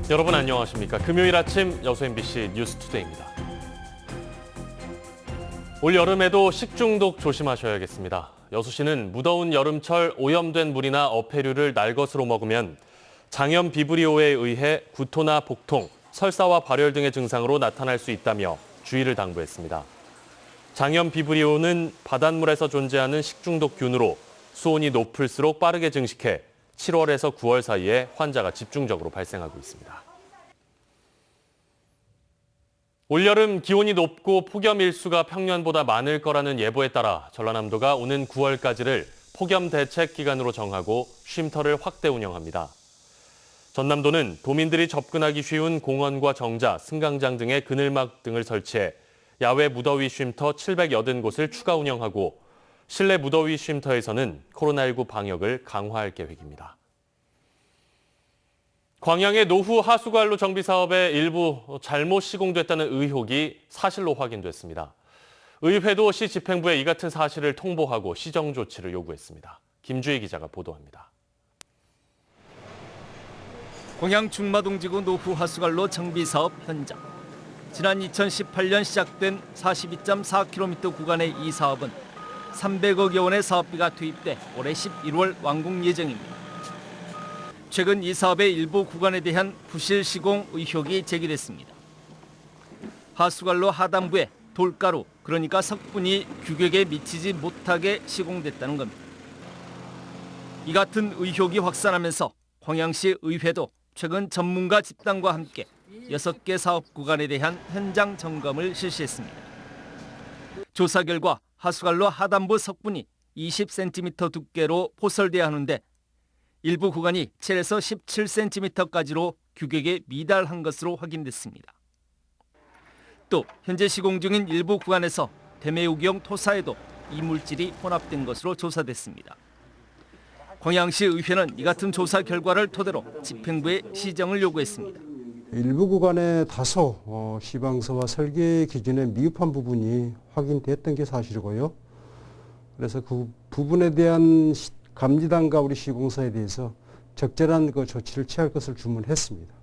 여러분 안녕하십니까? 금요일 아침 여수 MBC 뉴스투데이입니다. 올 여름에도 식중독 조심하셔야겠습니다. 여수시는 무더운 여름철 오염된 물이나 어패류를 날 것으로 먹으면 장염 비브리오에 의해 구토나 복통, 설사와 발열 등의 증상으로 나타날 수 있다며 주의를 당부했습니다. 장염 비브리오는 바닷물에서 존재하는 식중독균으로 수온이 높을수록 빠르게 증식해 7월에서 9월 사이에 환자가 집중적으로 발생하고 있습니다. 올여름 기온이 높고 폭염 일수가 평년보다 많을 거라는 예보에 따라 전라남도가 오는 9월까지를 폭염 대책 기간으로 정하고 쉼터를 확대 운영합니다. 전남도는 도민들이 접근하기 쉬운 공원과 정자, 승강장 등의 그늘막 등을 설치해 야외 무더위 쉼터 780곳을 추가 운영하고 실내 무더위 쉼터에서는 코로나19 방역을 강화할 계획입니다. 광양의 노후 하수관로 정비 사업의 일부 잘못 시공됐다는 의혹이 사실로 확인됐습니다. 의회도 시 집행부에 이 같은 사실을 통보하고 시정 조치를 요구했습니다. 김주희 기자가 보도합니다. 광양 중마동지구 노후 하수관로 정비 사업 현장. 지난 2018년 시작된 42.4km 구간의 이 사업은 300억여 원의 사업비가 투입돼 올해 11월 완공 예정입니다. 최근 이 사업의 일부 구간에 대한 부실 시공 의혹이 제기됐습니다. 하수관로 하단부에 돌가루, 그러니까 석분이 규격에 미치지 못하게 시공됐다는 겁니다. 이 같은 의혹이 확산하면서 광양시 의회도 최근 전문가 집단과 함께 6개 사업 구간에 대한 현장 점검을 실시했습니다. 조사 결과 하수관로 하단부 석분이 20cm 두께로 포설돼야 하는데 일부 구간이 7에서 17cm까지로 규격에 미달한 것으로 확인됐습니다. 또 현재 시공 중인 일부 구간에서 대매우기형 토사에도 이물질이 혼합된 것으로 조사됐습니다. 광양시 의회는 이 같은 조사 결과를 토대로 집행부에 시정을 요구했습니다. 일부 구간에 다소 시방서와 설계 기준에 미흡한 부분이 확인됐던 게 사실이고요. 그래서 그 부분에 대한 감지단과 우리 시공사에 대해서 적절한 그 조치를 취할 것을 주문했습니다.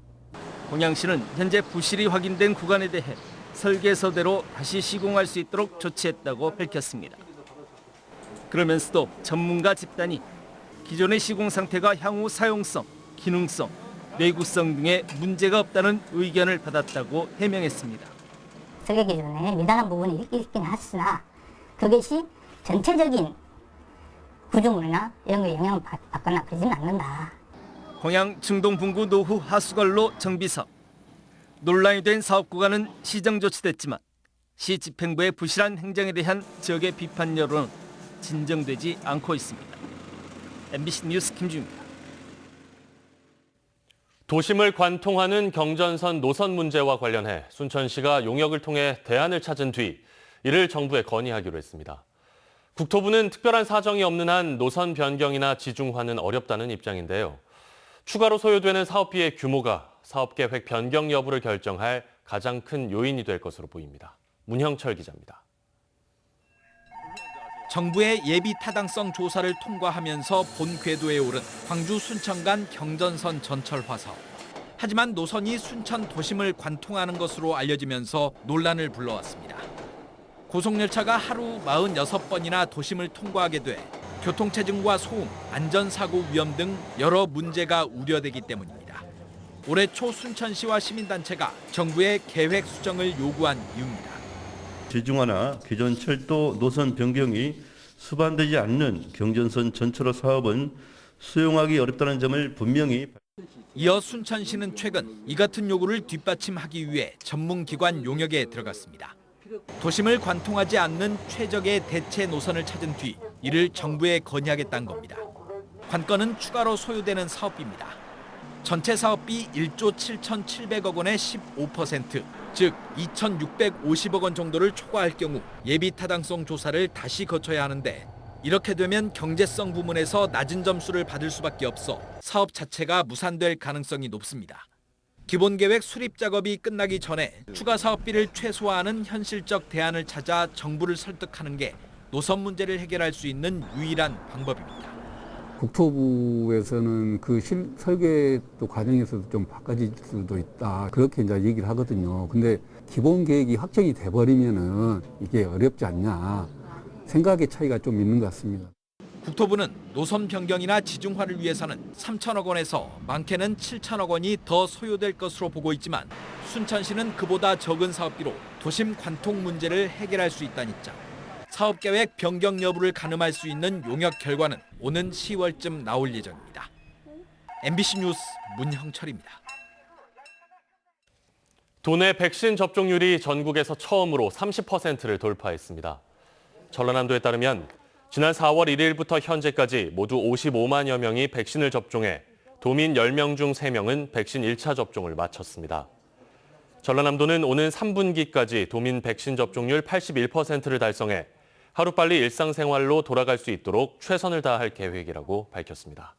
광양시는 현재 부실이 확인된 구간에 대해 설계서대로 다시 시공할 수 있도록 조치했다고 밝혔습니다. 그러면서도 전문가 집단이 기존의 시공 상태가 향후 사용성, 기능성, 내구성 등에 문제가 없다는 의견을 받았다고 해명했습니다. 설계 기준에 미달한 부분이 있긴 하으나 그것이 전체적인 구조물이나 이런 거에 영향을 받거나 그러지는 않는다. 광양 중동분구 노후 하수관로 정비 사업. 논란이 된 사업 구간은 시정 조치됐지만 시 집행부의 부실한 행정에 대한 지역의 비판 여론은 진정되지 않고 있습니다. MBC 뉴스 김주입니다. 도심을 관통하는 경전선 노선 문제와 관련해 순천시가 용역을 통해 대안을 찾은 뒤 이를 정부에 건의하기로 했습니다. 국토부는 특별한 사정이 없는 한 노선 변경이나 지중화는 어렵다는 입장인데요. 추가로 소요되는 사업비의 규모가 사업계획 변경 여부를 결정할 가장 큰 요인이 될 것으로 보입니다. 문형철 기자입니다. 정부의 예비 타당성 조사를 통과하면서 본 궤도에 오른 광주 순천 간 경전선 전철화 사업. 하지만 노선이 순천 도심을 관통하는 것으로 알려지면서 논란을 불러왔습니다. 고속열차가 하루 46번이나 도심을 통과하게 돼 교통체증과 소음, 안전사고 위험 등 여러 문제가 우려되기 때문입니다. 올해 초 순천시와 시민단체가 정부의 계획 수정을 요구한 이유입니다. 지중화나 기존 철도 노선 변경이 수반되지 않는 경전선 전철화 사업은 수용하기 어렵다는 점을 분명히. 이어 순천시는 최근 이 같은 요구를 뒷받침하기 위해 전문기관 용역에 들어갔습니다. 도심을 관통하지 않는 최적의 대체 노선을 찾은 뒤 이를 정부에 건의하겠다는 겁니다. 관건은 추가로 소요되는 사업비입니다. 전체 사업비 1조 7,700억 원의 15%, 즉 2,650억 원 정도를 초과할 경우 예비 타당성 조사를 다시 거쳐야 하는데 이렇게 되면 경제성 부문에서 낮은 점수를 받을 수밖에 없어 사업 자체가 무산될 가능성이 높습니다. 기본계획 수립 작업이 끝나기 전에 추가 사업비를 최소화하는 현실적 대안을 찾아 정부를 설득하는 게 노선 문제를 해결할 수 있는 유일한 방법입니다. 국토부에서는 그 설계도 과정에서도 좀 바꿔질 수도 있다. 그렇게 이제 얘기를 하거든요. 근데 기본 계획이 확정이 돼버리면은 이게 어렵지 않냐. 생각의 차이가 좀 있는 것 같습니다. 국토부는 노선 변경이나 지중화를 위해서는 3천억 원에서 많게는 7천억 원이 더 소요될 것으로 보고 있지만 순천시는 그보다 적은 사업비로 도심 관통 문제를 해결할 수 있다는 입장. 사업계획 변경 여부를 가늠할 수 있는 용역 결과는 오는 10월쯤 나올 예정입니다. MBC 뉴스 문형철입니다. 도내 백신 접종률이 전국에서 처음으로 30%를 돌파했습니다. 전라남도에 따르면 지난 4월 1일부터 현재까지 모두 55만여 명이 백신을 접종해 도민 10명 중 3명은 백신 1차 접종을 마쳤습니다. 전라남도는 오는 3분기까지 도민 백신 접종률 81%를 달성해 하루빨리 일상생활로 돌아갈 수 있도록 최선을 다할 계획이라고 밝혔습니다.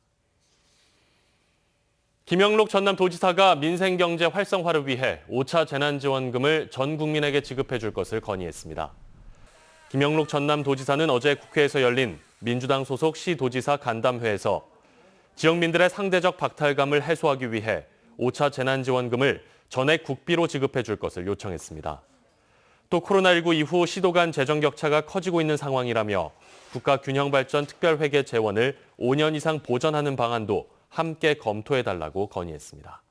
김영록 전남도지사가 민생경제 활성화를 위해 5차 재난지원금을 전 국민에게 지급해 줄 것을 건의했습니다. 김영록 전남도지사는 어제 국회에서 열린 민주당 소속 시도지사 간담회에서 지역민들의 상대적 박탈감을 해소하기 위해 5차 재난지원금을 전액 국비로 지급해 줄 것을 요청했습니다. 또 코로나19 이후 시도 간 재정 격차가 커지고 있는 상황이라며 국가균형발전특별회계 재원을 5년 이상 보전하는 방안도 함께 검토해달라고 건의했습니다.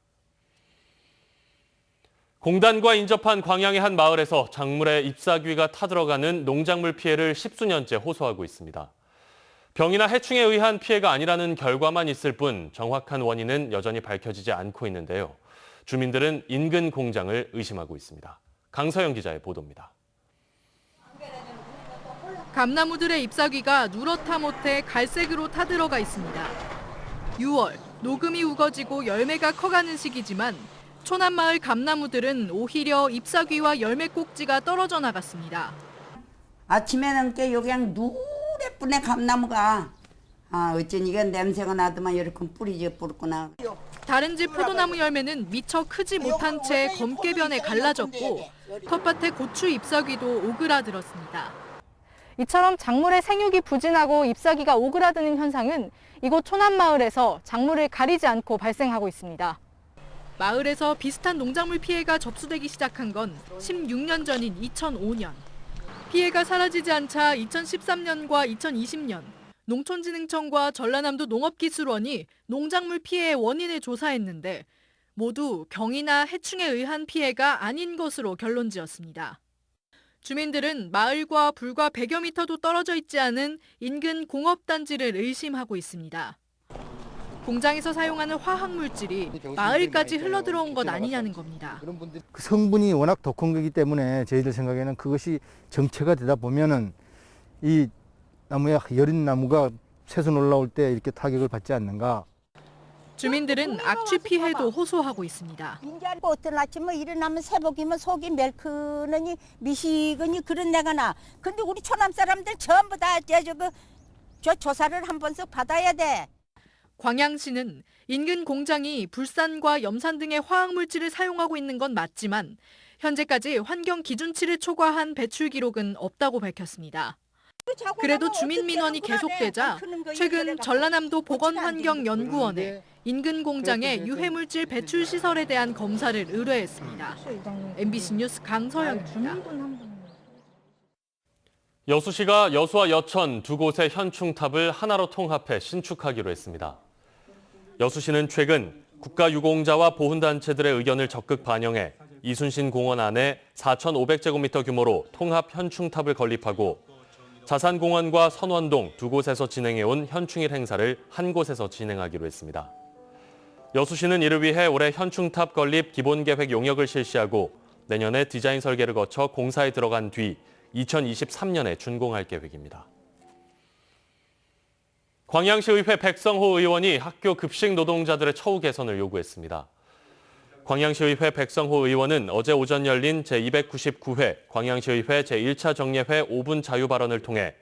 공단과 인접한 광양의 한 마을에서 작물에 잎사귀가 타들어가는 농작물 피해를 10수년째 호소하고 있습니다. 병이나 해충에 의한 피해가 아니라는 결과만 있을 뿐 정확한 원인은 여전히 밝혀지지 않고 있는데요. 주민들은 인근 공장을 의심하고 있습니다. 강서영 기자의 보도입니다. 감나무들의 잎사귀가 누렇다 못해 갈색으로 타들어가 있습니다. 6월, 녹음이 우거지고 열매가 커가는 시기지만 초남마을 감나무들은 오히려 잎사귀와 열매 꼭지가 떨어져 나갔습니다. 아침에는 게 그냥 누래뿐에 감나무가 어쩐 이게 냄새가 나더만 이렇게 뿌리져 뿌렸구나. 다른 집 포도나무 열매는 미처 크지 못한 채 검게 변해 갈라졌고 텃밭에 고추 잎사귀도 오그라들었습니다. 이처럼 작물의 생육이 부진하고 잎사귀가 오그라드는 현상은 이곳 초남마을에서 작물을 가리지 않고 발생하고 있습니다. 마을에서 비슷한 농작물 피해가 접수되기 시작한 건 16년 전인 2005년. 피해가 사라지지 않자 2013년과 2020년 농촌진흥청과 전라남도 농업기술원이 농작물 피해의 원인을 조사했는데 모두 병이나 해충에 의한 피해가 아닌 것으로 결론지었습니다. 주민들은 마을과 불과 100여 미터도 떨어져 있지 않은 인근 공업단지를 의심하고 있습니다. 공장에서 사용하는 화학물질이 마을까지 흘러들어온 것 아니냐는 겁니다. 그 성분이 워낙 독한 거기 때문에 저희들 생각에는 그것이 정체가 되다 보면은 이 나무에 여린 나무가 새순 올라올 때 이렇게 타격을 받지 않는가. 주민들은 악취 피해도 호소하고 있습니다. 어떤 아침에 일어나면 새벽이면 속이 멜크느니 미시거니 그런 데가 나. 근데 우리 초남 사람들 전부 다 저 조사를 한 번씩 받아야 돼. 광양시는 인근 공장이 불산과 염산 등의 화학물질을 사용하고 있는 건 맞지만 현재까지 환경 기준치를 초과한 배출 기록은 없다고 밝혔습니다. 그래도 주민 민원이 계속되자 최근 전라남도 보건환경연구원에 인근 공장의 유해물질 배출 시설에 대한 검사를 의뢰했습니다. MBC 뉴스 강서영입니다. 여수시가 여수와 여천 두 곳의 현충탑을 하나로 통합해 신축하기로 했습니다. 여수시는 최근 국가유공자와 보훈단체들의 의견을 적극 반영해 이순신 공원 안에 4,500제곱미터 규모로 통합 현충탑을 건립하고 자산공원과 선원동 두 곳에서 진행해온 현충일 행사를 한 곳에서 진행하기로 했습니다. 여수시는 이를 위해 올해 현충탑 건립 기본계획 용역을 실시하고 내년에 디자인 설계를 거쳐 공사에 들어간 뒤 2023년에 준공할 계획입니다. 광양시의회 백성호 의원이 학교 급식 노동자들의 처우 개선을 요구했습니다. 광양시의회 백성호 의원은 어제 오전 열린 제299회 광양시의회 제1차 정례회 5분 자유 발언을 통해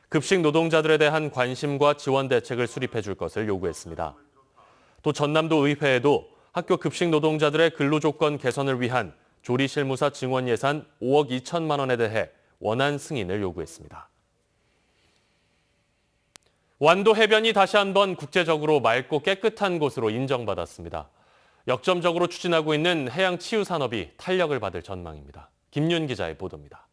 급식 노동자들에 대한 관심과 지원 대책을 수립해 줄 것을 요구했습니다. 또 전남도 의회에도 학교 급식 노동자들의 근로조건 개선을 위한 조리실무사 증원 예산 5억 2천만 원에 대해 원안 승인을 요구했습니다. 완도 해변이 다시 한번 국제적으로 맑고 깨끗한 곳으로 인정받았습니다. 역점적으로 추진하고 있는 해양 치유 산업이 탄력을 받을 전망입니다. 김윤 기자의 보도입니다.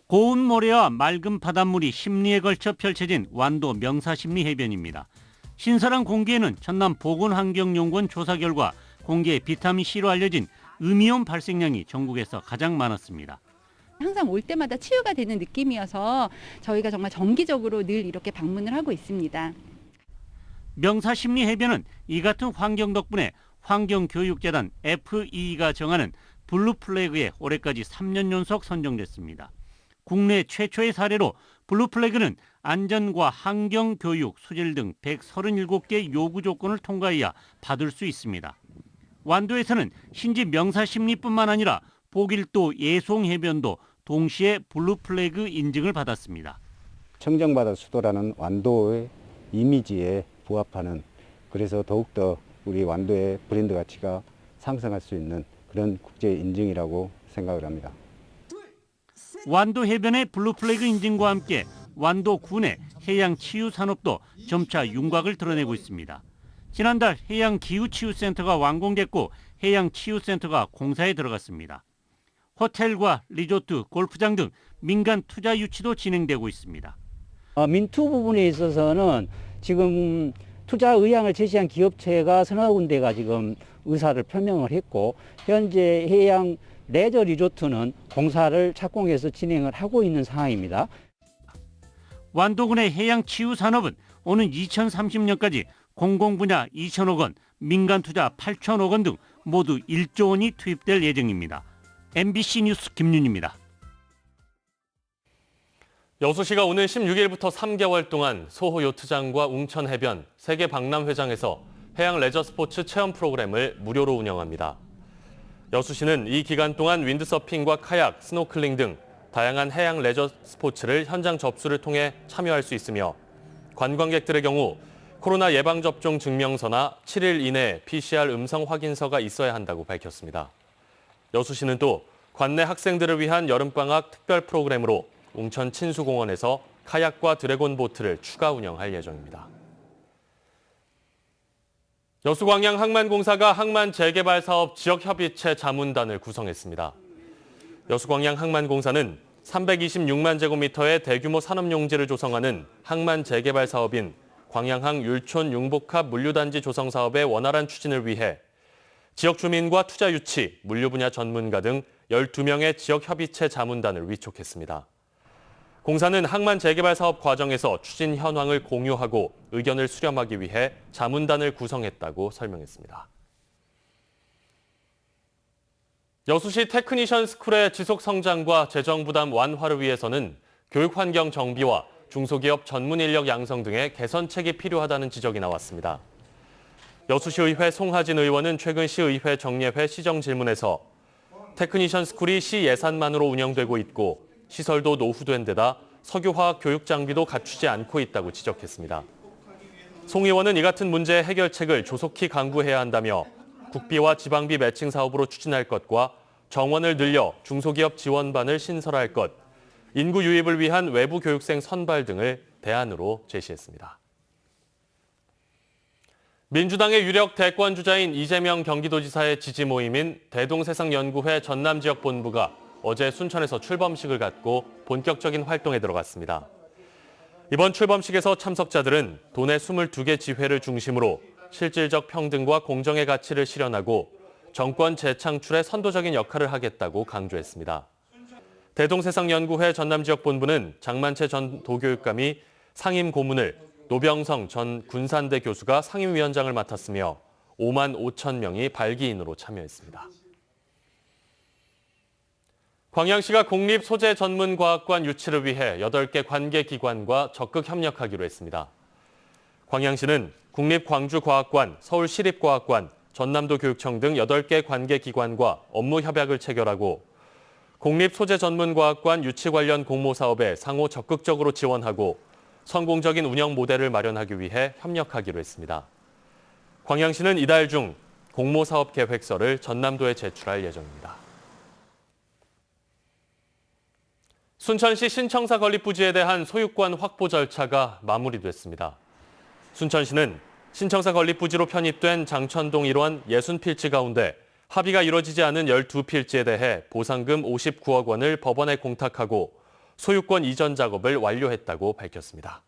고운 모래와 맑은 바닷물이 심리에 걸쳐 펼쳐진 완도 명사심리 해변입니다. 신선한 공기에는 전남 보건환경연구원 조사 결과 공기에 비타민C로 알려진 음이온 발생량이 전국에서 가장 많았습니다. 항상 올 때마다 치유가 되는 느낌이어서 저희가 정말 정기적으로 늘 이렇게 방문을 하고 있습니다. 명사심리 해변은 이 같은 환경 덕분에 환경교육재단 FE가 정하는 블루플래그에 올해까지 3년 연속 선정됐습니다. 국내 최초의 사례로 블루플래그는 안전과 환경교육, 수질 등 137개 요구 조건을 통과해야 받을 수 있습니다. 완도에서는 신지 명사심리뿐만 아니라 보길도 예송해변도 동시에 블루플래그 인증을 받았습니다. 청정바다 수도라는 완도의 이미지에 부합하는, 그래서 더욱더 우리 완도의 브랜드 가치가 상승할 수 있는 그런 국제 인증이라고 생각을 합니다. 완도 해변의 블루플래그 인증과 함께 완도 군의 해양 치유 산업도 점차 윤곽을 드러내고 있습니다. 지난달 해양기후치유센터가 완공됐고 해양치유센터가 공사에 들어갔습니다. 호텔과 리조트, 골프장 등 민간 투자 유치도 진행되고 있습니다. 민투 부분에 있어서는 지금 투자 의향을 제시한 기업체가 서너 군데가 지금 의사를 표명을 했고, 현재 해양 레저 리조트는 공사를 착공해서 진행을 하고 있는 상황입니다. 완도군의 해양 치유 산업은 오는 2030년까지 공공분야 2천억 원, 민간 투자 8천억 원 등 모두 1조 원이 투입될 예정입니다. MBC 뉴스 김윤입니다. 여수시가 오는 16일부터 3개월 동안 소호 요트장과 웅천 해변, 세계 박람회장에서 해양 레저 스포츠 체험 프로그램을 무료로 운영합니다. 여수시는 이 기간 동안 윈드서핑과 카약, 스노클링 등 다양한 해양 레저 스포츠를 현장 접수를 통해 참여할 수 있으며, 관광객들의 경우 코로나 예방접종 증명서나 7일 이내 PCR 음성 확인서가 있어야 한다고 밝혔습니다. 여수시는 또 관내 학생들을 위한 여름방학 특별 프로그램으로 웅천 친수공원에서 카약과 드래곤 보트를 추가 운영할 예정입니다. 여수광양 항만공사가 항만 재개발 사업 지역협의체 자문단을 구성했습니다. 여수광양 항만공사는 326만 제곱미터의 대규모 산업용지를 조성하는 항만 재개발 사업인 광양항 율촌 융복합 물류단지 조성 사업의 원활한 추진을 위해 지역 주민과 투자 유치, 물류 분야 전문가 등 12명의 지역협의체 자문단을 위촉했습니다. 공사는 항만 재개발 사업 과정에서 추진 현황을 공유하고 의견을 수렴하기 위해 자문단을 구성했다고 설명했습니다. 여수시 테크니션 스쿨의 지속 성장과 재정 부담 완화를 위해서는 교육 환경 정비와 중소기업 전문 인력 양성 등의 개선책이 필요하다는 지적이 나왔습니다. 여수시의회 송하진 의원은 최근 시의회 정례회 시정 질문에서 테크니션 스쿨이 시 예산만으로 운영되고 있고 시설도 노후된 데다 석유화학 교육 장비도 갖추지 않고 있다고 지적했습니다. 송 의원은 이 같은 문제의 해결책을 조속히 강구해야 한다며 국비와 지방비 매칭 사업으로 추진할 것과 정원을 늘려 중소기업 지원반을 신설할 것, 인구 유입을 위한 외부 교육생 선발 등을 대안으로 제시했습니다. 민주당의 유력 대권 주자인 이재명 경기도지사의 지지 모임인 대동세상연구회 전남지역본부가 어제 순천에서 출범식을 갖고 본격적인 활동에 들어갔습니다. 이번 출범식에서 참석자들은 도내 22개 지회를 중심으로 실질적 평등과 공정의 가치를 실현하고 정권 재창출에 선도적인 역할을 하겠다고 강조했습니다. 대동세상연구회 전남지역본부는 장만채 전 도교육감이 상임 고문을, 노병성 전 군산대 교수가 상임위원장을 맡았으며 5만 5천 명이 발기인으로 참여했습니다. 광양시가 국립소재전문과학관 유치를 위해 8개 관계기관과 적극 협력하기로 했습니다. 광양시는 국립광주과학관, 서울시립과학관, 전남도교육청 등 8개 관계기관과 업무 협약을 체결하고 국립소재전문과학관 유치 관련 공모사업에 상호 적극적으로 지원하고 성공적인 운영 모델을 마련하기 위해 협력하기로 했습니다. 광양시는 이달 중 공모사업 계획서를 전남도에 제출할 예정입니다. 순천시 신청사 건립 부지에 대한 소유권 확보 절차가 마무리됐습니다. 순천시는 신청사 건립 부지로 편입된 장천동 1원 60필지 가운데 합의가 이뤄지지 않은 12필지에 대해 보상금 59억 원을 법원에 공탁하고 소유권 이전 작업을 완료했다고 밝혔습니다.